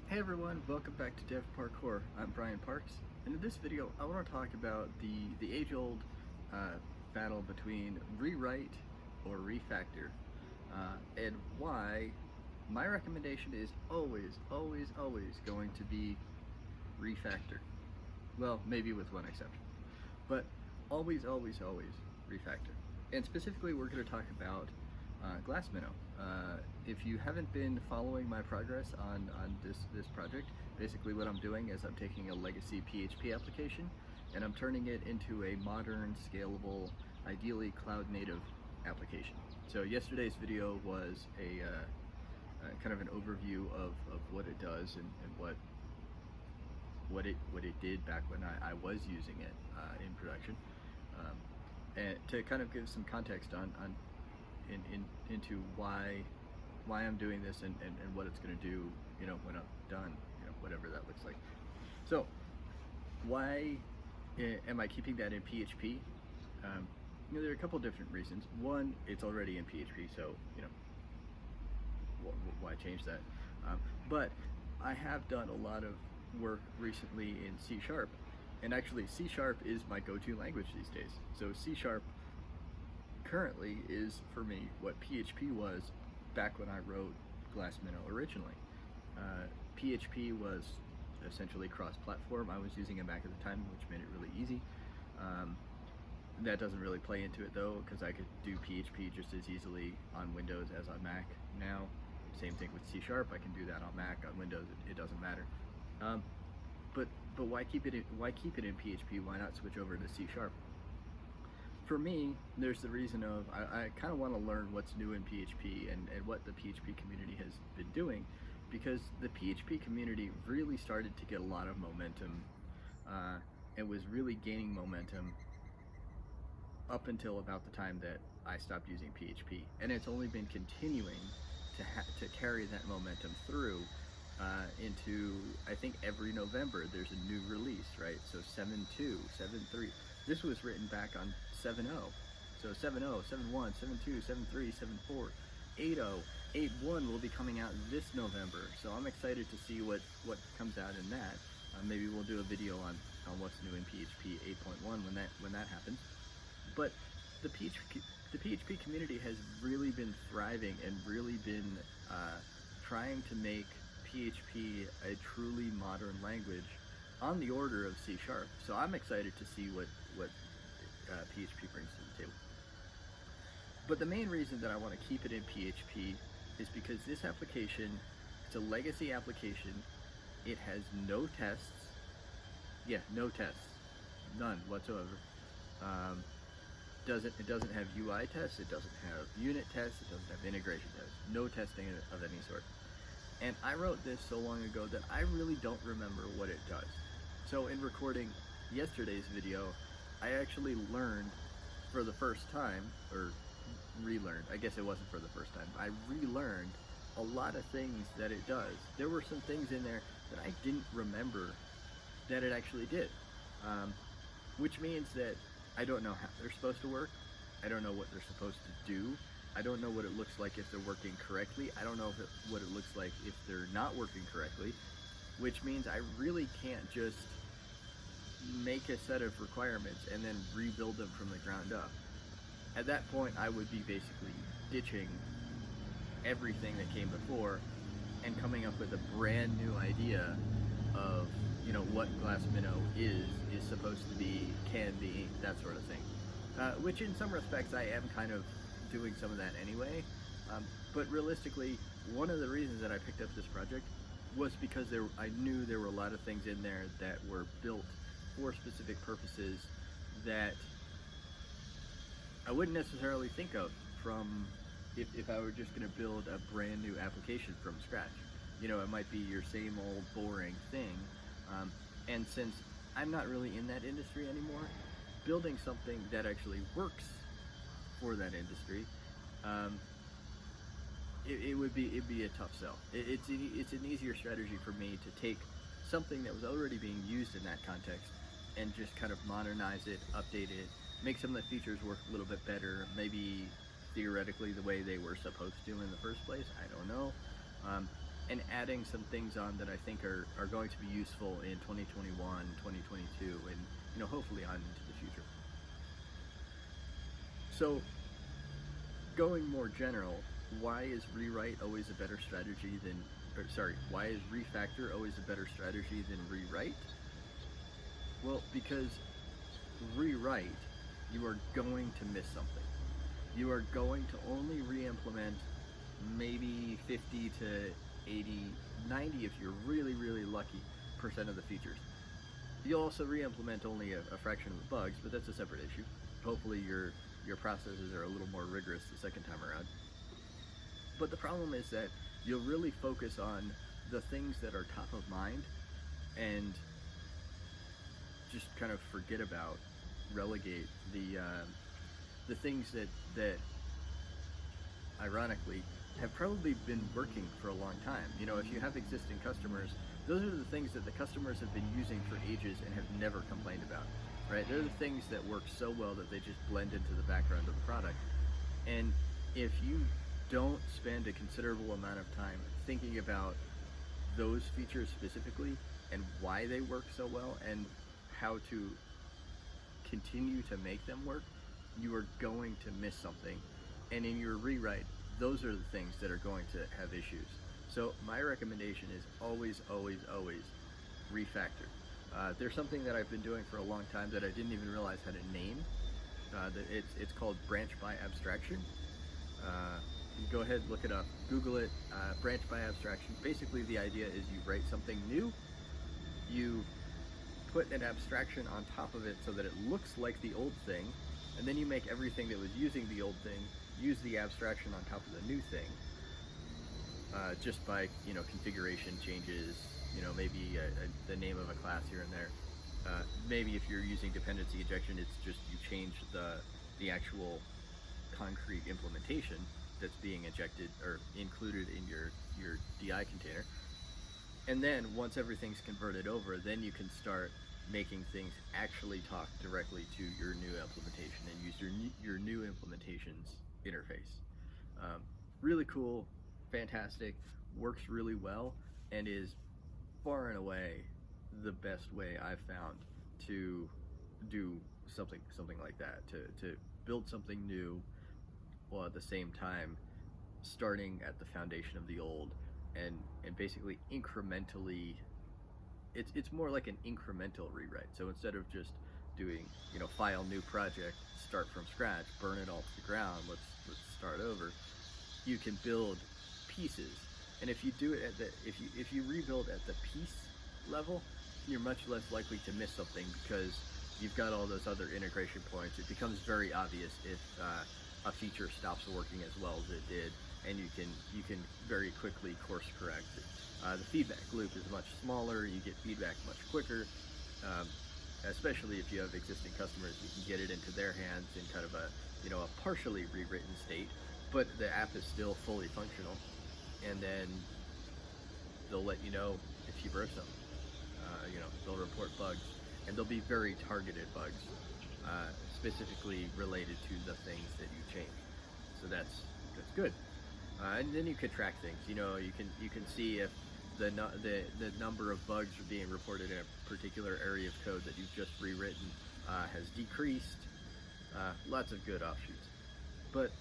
Hey everyone, welcome back to Dev Parkour. I'm Brian Parks, and in this video I want to talk about the age-old battle between rewrite or refactor, and why my recommendation is always going to be refactor. Well, maybe with one exception, but always refactor. And specifically, we're going to talk about glass minnow. If you haven't been following my progress on this project, basically what I'm doing is I'm taking a legacy PHP application and I'm turning it into a modern, scalable, ideally cloud-native application. So yesterday's video was a kind of an overview of what it does and what it did back when I was using it in production, and to kind of give some context into why I'm doing this and what it's going to do, when I'm done, whatever that looks like. So why am I keeping that in PHP? There are a couple different reasons. One, it's already in PHP, so why change that? But I have done a lot of work recently in C#, and actually C# is my go-to language these days. So C# currently is for me what PHP was back when I wrote Glass Minnow originally. PHP was essentially cross-platform. I was using a Mac at the time, which made it really easy. That doesn't really play into it though, because I could do PHP just as easily on Windows as on Mac now. Same thing with C#. I can do that on Mac, on Windows. It doesn't matter. But why keep it in PHP? Why not switch over to C#? For me, there's the reason of I kind of want to learn what's new in PHP and what the PHP community has been doing, because the PHP community really started to get a lot of momentum and was really gaining momentum up until about the time that I stopped using PHP, and it's only been continuing to carry that momentum through into, I think, every November there's a new release, right? So 7.2, 7.3. This was written back on 7.0. So 7.0, 7.1, 7.2, 7.3, 7.4, 8.0, 8.1 will be coming out this November. So I'm excited to see what comes out in that. Maybe we'll do a video on what's new in PHP 8.1 when that happens. But the PHP community has really been thriving and really been trying to make PHP a truly modern language on the order of C#. So I'm excited to see what PHP brings to the table. But the main reason that I want to keep it in PHP is because this application, it's a legacy application. It has no tests. Yeah, no tests, none whatsoever. It doesn't have UI tests. It doesn't have unit tests. It doesn't have integration tests. No testing of any sort. And I wrote this so long ago that I really don't remember what it does. So in recording yesterday's video, I actually learned for the first time, or relearned, I guess it wasn't for the first time, I relearned a lot of things that it does. There were some things in there that I didn't remember that it actually did, which means that I don't know how they're supposed to work. I don't know what they're supposed to do. I don't know what it looks like if they're working correctly. I don't know what it looks like if they're not working correctly, which means I really can't just make a set of requirements and then rebuild them from the ground up. At that point, I would be basically ditching everything that came before and coming up with a brand new idea of, what Glass Minnow is supposed to be, can be, that sort of thing. Which in some respects I am kind of doing some of that anyway. But realistically, one of the reasons that I picked up this project was because I knew there were a lot of things in there that were built for specific purposes that I wouldn't necessarily think of from if I were just going to build a brand new application from scratch. It might be your same old boring thing. And since I'm not really in that industry anymore, building something that actually works for that industry, it'd be a tough sell. It's an easier strategy for me to take something that was already being used in that context and just kind of modernize it, update it, make some of the features work a little bit better, maybe theoretically the way they were supposed to in the first place, I don't know. and adding some things on that I think are going to be useful in 2021, 2022, and hopefully on into the future. So going more general, why is rewrite always a better strategy than, why is refactor always a better strategy than rewrite? Well, because rewrite, you are going to miss something. You are going to only re-implement maybe 50 to 80, 90 if you're really, really lucky, percent of the features. You'll also re-implement only a fraction of the bugs, but that's a separate issue. Hopefully your processes are a little more rigorous the second time around. But the problem is that you'll really focus on the things that are top of mind and just kind of forget about, relegate the things that ironically have probably been working for a long time. If you have existing customers, those are the things that the customers have been using for ages and have never complained about, right? They're the things that work so well that they just blend into the background of the product. And if you don't spend a considerable amount of time thinking about those features specifically and why they work so well and how to continue to make them work, you are going to miss something. And in your rewrite, those are the things that are going to have issues. So my recommendation is always, always, always refactor. There's something that I've been doing for a long time that I didn't even realize had a name. It's called branch by abstraction. You go ahead, look it up, Google it, branch by abstraction. Basically the idea is you write something new, you put an abstraction on top of it so that it looks like the old thing, and then you make everything that was using the old thing use the abstraction on top of the new thing, just by configuration changes, maybe the name of a class here and there. Maybe if you're using dependency injection, it's just you change the actual concrete implementation that's being injected or included in your DI container. And then once everything's converted over, then you can start making things actually talk directly to your new implementation and use your new implementation's interface. Really cool, fantastic, works really well, and is far and away the best way I've found to do something like that, to build something new while at the same time starting at the foundation of the old and basically incrementally, it's more like an incremental rewrite. So instead of just doing file new project, start from scratch, burn it all to the ground, let's start over, you can build pieces. And if you do it if you rebuild at the piece level, you're much less likely to miss something because you've got all those other integration points. It becomes very obvious if a feature stops working as well as it did, and you can very quickly course correct it. The feedback loop is much smaller, you get feedback much quicker, especially if you have existing customers. You can get it into their hands in kind of a partially rewritten state, but the app is still fully functional, and then they'll let you know if you broke something. They'll report bugs, and they'll be very targeted bugs, specifically related to the things that you changed. So that's good. And then you can track things. You can see if the number of bugs being reported in a particular area of code that you've just rewritten has decreased. Lots of good offshoots. But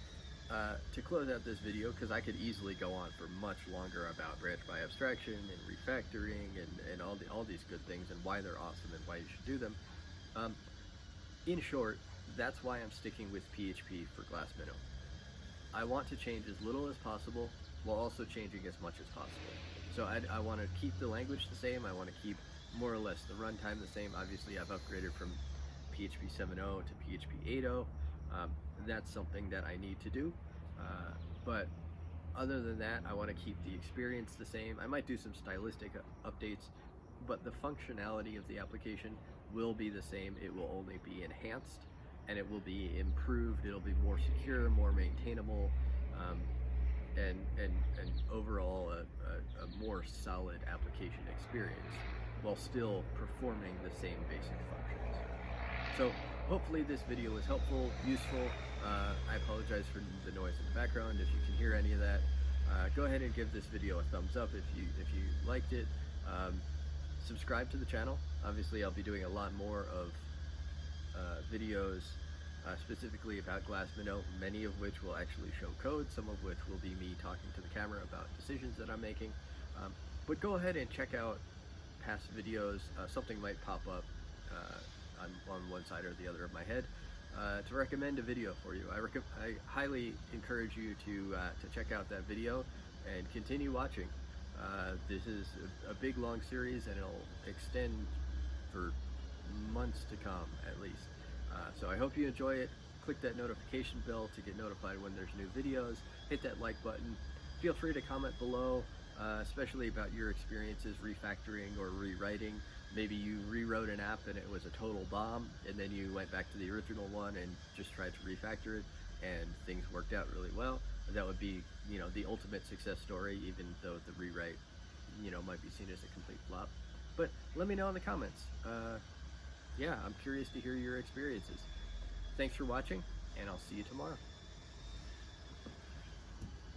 to close out this video, because I could easily go on for much longer about branch by abstraction and refactoring and all these good things and why they're awesome and why you should do them. In short, that's why I'm sticking with PHP for Glass Minnow. I want to change as little as possible while also changing as much as possible. So I want to keep the language the same. I want to keep more or less the runtime the same. Obviously, I've upgraded from PHP 7.0 to PHP 8.0. That's something that I need to do. But other than that, I want to keep the experience the same. I might do some stylistic updates, but the functionality of the application will be the same. It will only be enhanced, and it will be improved. It'll be more secure, more maintainable, and overall a more solid application experience while still performing the same basic functions. So hopefully this video was helpful, useful. I apologize for the noise in the background if you can hear any of that. Go ahead and give this video a thumbs up if you liked it. Subscribe to the channel. Obviously, I'll be doing a lot more of videos specifically about Glassminnow, many of which will actually show code, some of which will be me talking to the camera about decisions that I'm making. But go ahead and check out past videos. Something might pop up on one side or the other of my head to recommend a video for you. I highly encourage you to check out that video and continue watching. This is a big long series, and it'll extend for months to come at least. So I hope you enjoy it. Click that notification bell to get notified when there's new videos. Hit that like button. Feel free to comment below, especially about your experiences refactoring or rewriting. Maybe you rewrote an app and it was a total bomb, and then you went back to the original one and just tried to refactor it, and things worked out really well. That would be, the ultimate success story, even though the rewrite, might be seen as a complete flop. But let me know in the comments. Yeah, I'm curious to hear your experiences. Thanks for watching, and I'll see you tomorrow.